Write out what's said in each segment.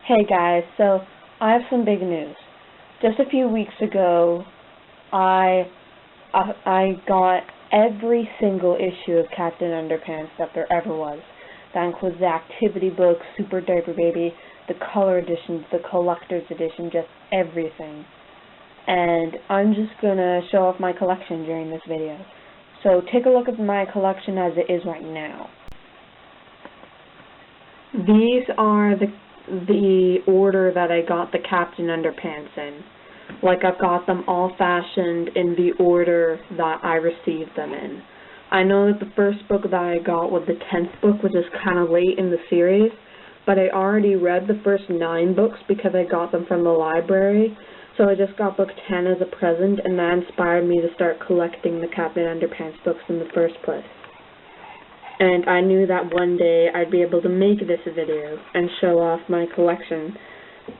Hey guys, so I have some big news. Just a few weeks ago, I got every single issue of Captain Underpants that there ever was. That includes the activity book, Super Diaper Baby, the color editions, the collector's edition, just everything. And I'm just gonna show off my collection during this video. So take a look at my collection as it is right now. These are the order that I got the Captain Underpants in. Like, I've got them all fashioned in the order that I received them in. I know that the first book that I got was the 10th book, which is kind of late in the series, but I already read the first 9 books because I got them from the library, so I just got book 10 as a present, and that inspired me to start collecting the Captain Underpants books in the first place. And I knew that one day I'd be able to make this video and show off my collection.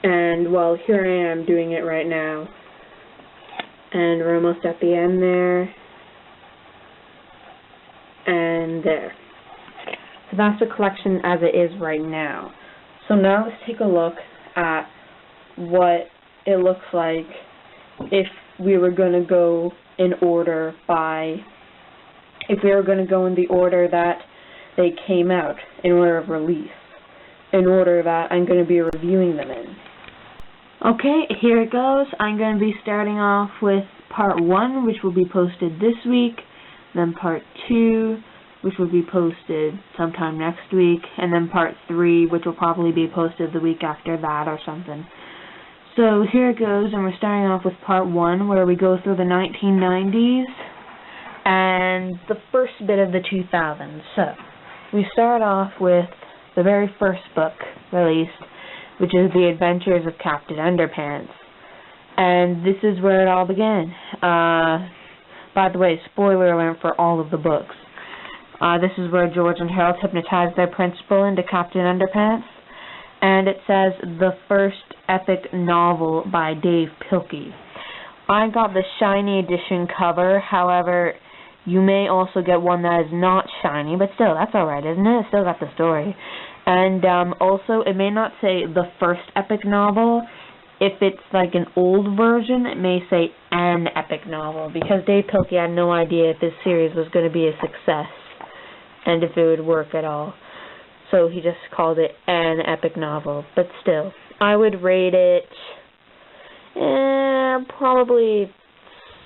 And, well, here I am doing it right now. And we're almost at the end there. And there. So that's the collection as it is right now. So now let's take a look at what it looks like if we were going to go in order if we were going to go in the order that they came out, in order of release, in order that I'm going to be reviewing them in. Okay, here it goes. I'm going to be starting off with part 1, which will be posted this week, then part 2, which will be posted sometime next week, and then part 3, which will probably be posted the week after that or something. So here it goes, and we're starting off with part 1, where we go through the 1990s, and the first bit of the 2000s. So, we start off with the very first book released, which is The Adventures of Captain Underpants. And this is where it all began. By the way, spoiler alert for all of the books. This is where George and Harold hypnotized their principal into Captain Underpants. And it says, the first epic novel by Dave Pilkey. I got the shiny edition cover, however, you may also get one that is not shiny, but still, that's alright, isn't it? It still got the story. And also, it may not say the first epic novel. If it's like an old version, it may say an epic novel, because Dave Pilkey had no idea if this series was going to be a success, and if it would work at all. So he just called it an epic novel. But still, I would rate it probably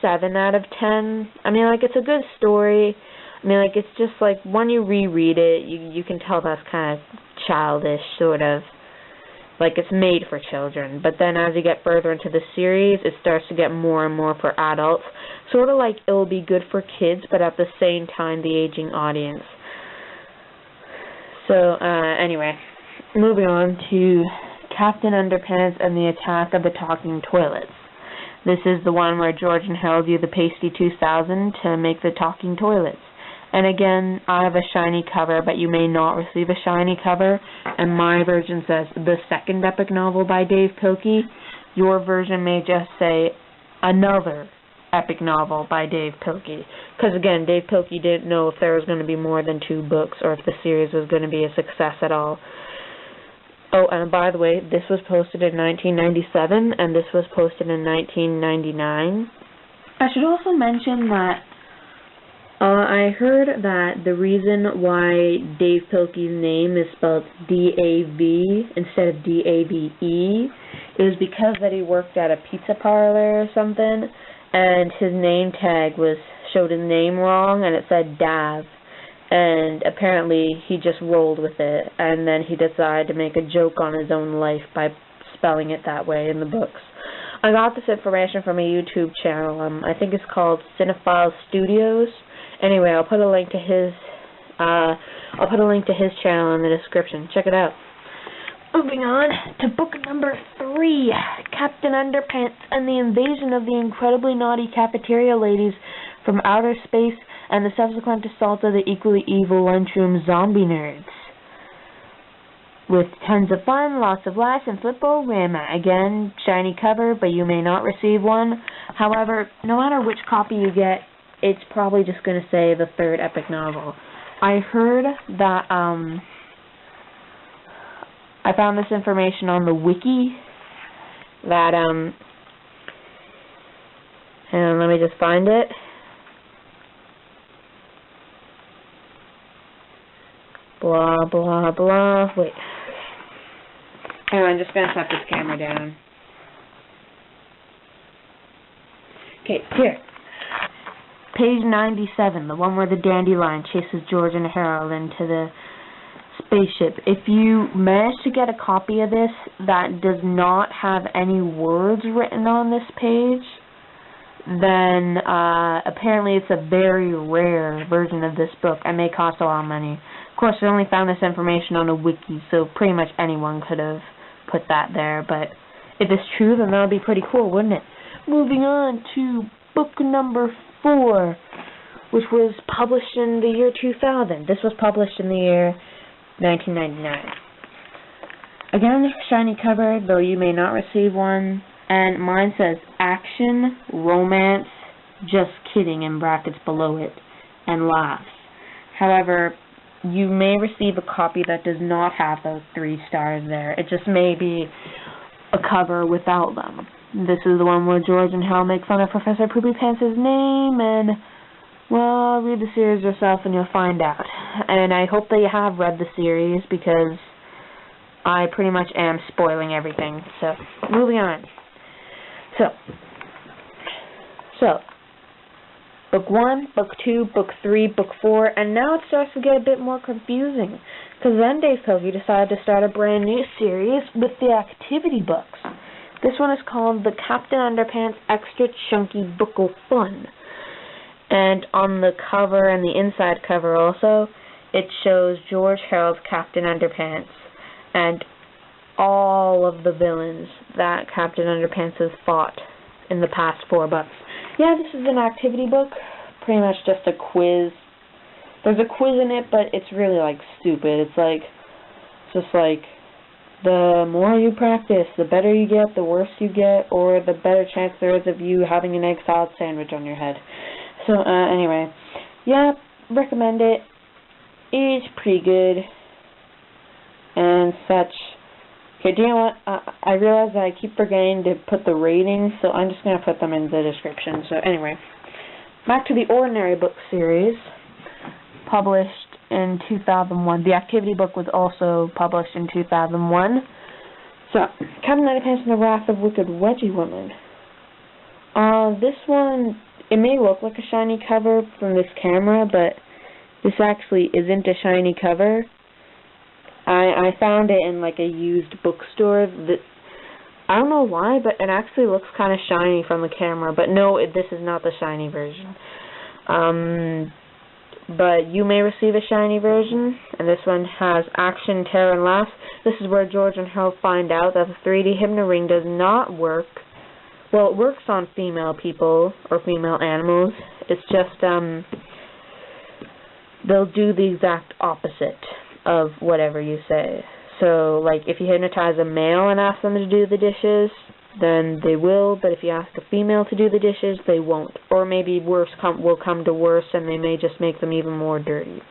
7 out of 10. I mean, like, it's a good story. I mean, like, it's just, like, when you reread it, you can tell that's kind of childish, sort of. Like, it's made for children. But then as you get further into the series, it starts to get more and more for adults. Sort of like it'll be good for kids, but at the same time, the aging audience. So, anyway, moving on to Captain Underpants and the Attack of the Talking Toilets. This is the one where George and Harold use the Pasty 2000 to make the talking toilets. And again, I have a shiny cover, but you may not receive a shiny cover. And my version says, the second epic novel by Dave Pilkey. Your version may just say, another epic novel by Dave Pilkey. Because again, Dave Pilkey didn't know if there was going to be more than 2 books, or if the series was going to be a success at all. Oh, and by the way, this was posted in 1997, and this was posted in 1999. I should also mention that I heard that the reason why Dave Pilkey's name is spelled D-A-V instead of D-A-V-E is because that he worked at a pizza parlor or something, and his name tag showed his name wrong, and it said Dav. And apparently he just rolled with it, and then he decided to make a joke on his own life by spelling it that way in the books. I got this information from a YouTube channel. I think it's called Cinephile Studios. Anyway, I'll put a link to his channel in the description. Check it out. Moving on to book number 3, Captain Underpants and the Invasion of the Incredibly Naughty Cafeteria Ladies from Outer Space, and the subsequent assault of the equally evil lunchroom zombie nerds. With tons of fun, lots of laughs, and flip-o-rama. Again, shiny cover, but you may not receive one. However, no matter which copy you get, it's probably just going to say the third epic novel. I heard that I found this information on the wiki that, and let me just find it. Blah, blah, blah. Wait. Hang on, I'm just going to set this camera down. Okay, here. Page 97, the one where the dandelion chases George and Harold into the spaceship. If you manage to get a copy of this that does not have any words written on this page, then apparently it's a very rare version of this book and may cost a lot of money. Of course, I only found this information on a wiki, so pretty much anyone could have put that there, but if it's true, then that would be pretty cool, wouldn't it? Moving on to book number 4, which was published in the year 2000. This was published in the year 1999. Again, shiny cover, though you may not receive one, and mine says action, romance, just kidding in brackets below it, and laughs. However, you may receive a copy that does not have those 3 stars there. It just may be a cover without them. This is the one where George and Harold make fun of Professor Poopy Pants' name, and, well, read the series yourself and you'll find out. And I hope that you have read the series, because I pretty much am spoiling everything. So, moving on. So, Book 1, Book 2, Book 3, Book 4, and now it starts to get a bit more confusing, because then Dave Pilkey decided to start a brand new series with the activity books. This one is called the Captain Underpants Extra Chunky Book of Fun. And on the cover and the inside cover also, it shows George Harold's Captain Underpants and all of the villains that Captain Underpants has fought in the past 4 books. Yeah, this is an activity book, pretty much just a quiz. There's a quiz in it, but it's really, like, stupid. It's just like, the more you practice, the better you get, the worse you get, or the better chance there is of you having an egg salad sandwich on your head. So, anyway, yeah, recommend it. It's pretty good, and such. Okay, do you know what? I realize that I keep forgetting to put the ratings, so I'm just going to put them in the description. So, anyway, back to the Ordinary Book series, published in 2001. The activity book was also published in 2001. So, Captain Underpants and the Wrath of Wicked Wedgie Woman. This one, it may look like a shiny cover from this camera, but this actually isn't a shiny cover. I found it in, like, a used bookstore. I don't know why, but it actually looks kind of shiny from the camera. But no, this is not the shiny version. But you may receive a shiny version, and this one has action, terror, and laughs. This is where George and Harold find out that the 3D Hypno-Ring does not work. Well, it works on female people, or female animals. It's just, they'll do the exact opposite of whatever you say. So, like, if you hypnotize a male and ask them to do the dishes, then they will, but if you ask a female to do the dishes, they won't. Or maybe worse will come to worse, and they may just make them even more dirty.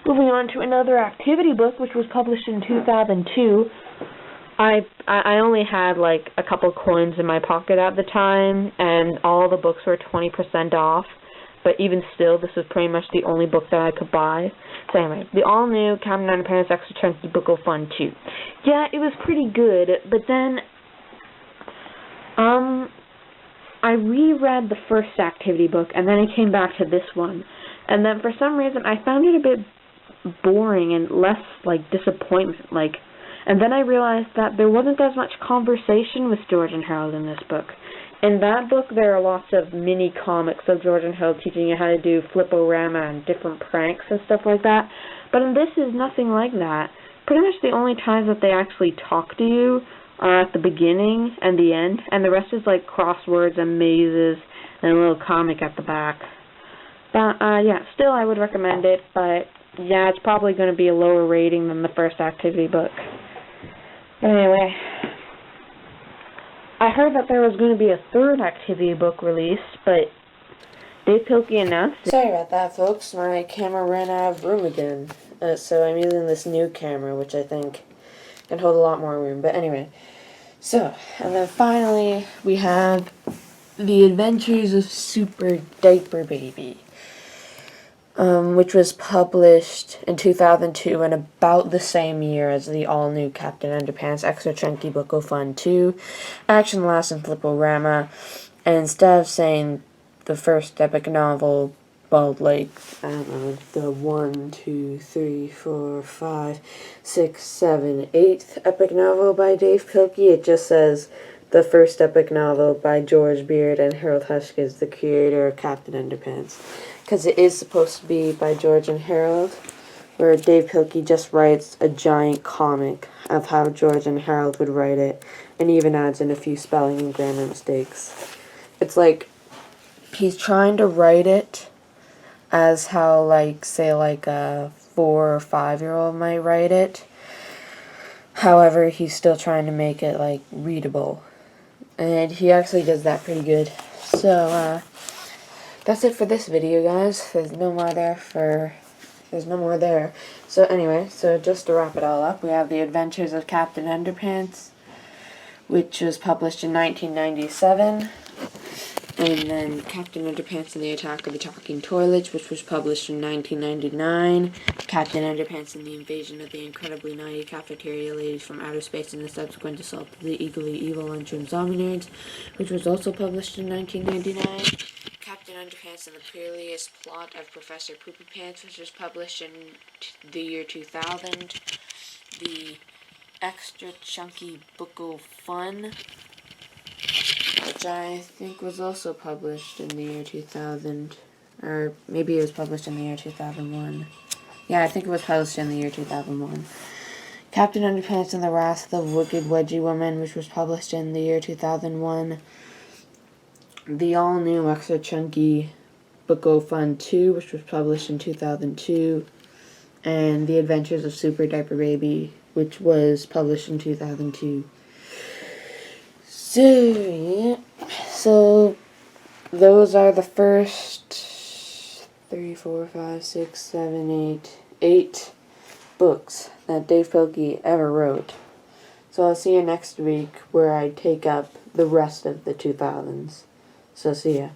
Moving on to another activity book, which was published in 2002. I only had, like, a couple coins in my pocket at the time, and all the books were 20% off. But even still, this was pretty much the only book that I could buy. So anyway, the all-new Captain Underpants Extra Chunky Book of Fun 2. Yeah, it was pretty good, but then I reread the first activity book, and then I came back to this one. And then for some reason, I found it a bit boring and less, like, disappointment. And then I realized that there wasn't as much conversation with George and Harold in this book. In that book, there are lots of mini comics of George and Harold teaching you how to do flip-o-rama and different pranks and stuff like that. But in this is nothing like that. Pretty much the only times that they actually talk to you are at the beginning and the end, and the rest is like crosswords and mazes and a little comic at the back. But, yeah, still I would recommend it, but, yeah, it's probably going to be a lower rating than the first activity book. But anyway, I heard that there was going to be a third activity book released, but Dave Pilkey announced it. Sorry about that, folks. My camera ran out of room again. So I'm using this new camera, which I think can hold a lot more room. But anyway, so, and then finally we have The Adventures of Super Diaper Baby, which was published in 2002 and about the same year as the all-new Captain Underpants Extra Chunky Book of Fun 2, Action Last and Flip-O-Rama, and instead of saying the first epic novel, well, like, I don't know, the 1, 2, 3, 4, 5, 6, 7, 8th epic novel by Dave Pilkey, it just says the first epic novel by George Beard and Harold Huskins, the creator of Captain Underpants. Because it is supposed to be by George and Harold, where Dave Pilkey just writes a giant comic of how George and Harold would write it, and even adds in a few spelling and grammar mistakes. It's like, he's trying to write it as how, like, say, like a 4 or 5-year-old might write it. However, he's still trying to make it, like, readable. And he actually does that pretty good. So, that's it for this video, guys. There's no more there. So anyway, so just to wrap it all up, we have The Adventures of Captain Underpants, which was published in 1997. And then Captain Underpants and the Attack of the Talking Toilets, which was published in 1999. Captain Underpants and the Invasion of the Incredibly Naughty Cafeteria Ladies from Outer Space and the Subsequent Assault of the Eagerly Evil Lunchroom Zombie Nerds, which was also published in 1999. Captain Underpants and the Peerless Plot of Professor Poopy Pants, which was published in the year 2000. The Extra Chunky Book of Fun, which I think was also published in the year 2000, or maybe it was published in the year 2001. Yeah, I think it was published in the year 2001. Captain Underpants and the Wrath of the Wicked Wedgie Woman, which was published in the year 2001. The all-new Extra Chunky Book of Fun 2, which was published in 2002. And The Adventures of Super Diaper Baby, which was published in 2002. So, yeah. So, those are the first 3, 4, 5, 6, 7, 8 books that Dave Pilkey ever wrote. So I'll see you next week where I take up the rest of the 2000s. So see ya.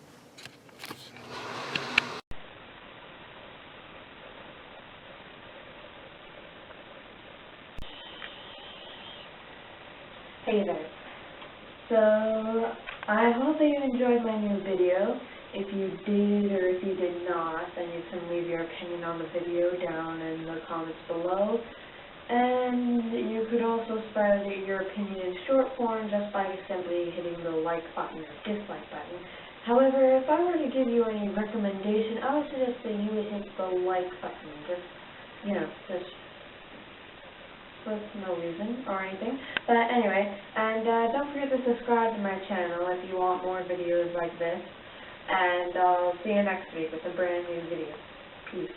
Hey there. So, I hope that you enjoyed my new video. If you did or if you did not, then you can leave your opinion on the video down in the comments below. And you could also spread your opinion in short form just by simply hitting the like button or dislike button. However, if I were to give you any recommendation, I would suggest that you would hit the like button. Just for no reason or anything. But anyway, and don't forget to subscribe to my channel if you want more videos like this. And I'll see you next week with a brand new video. Peace.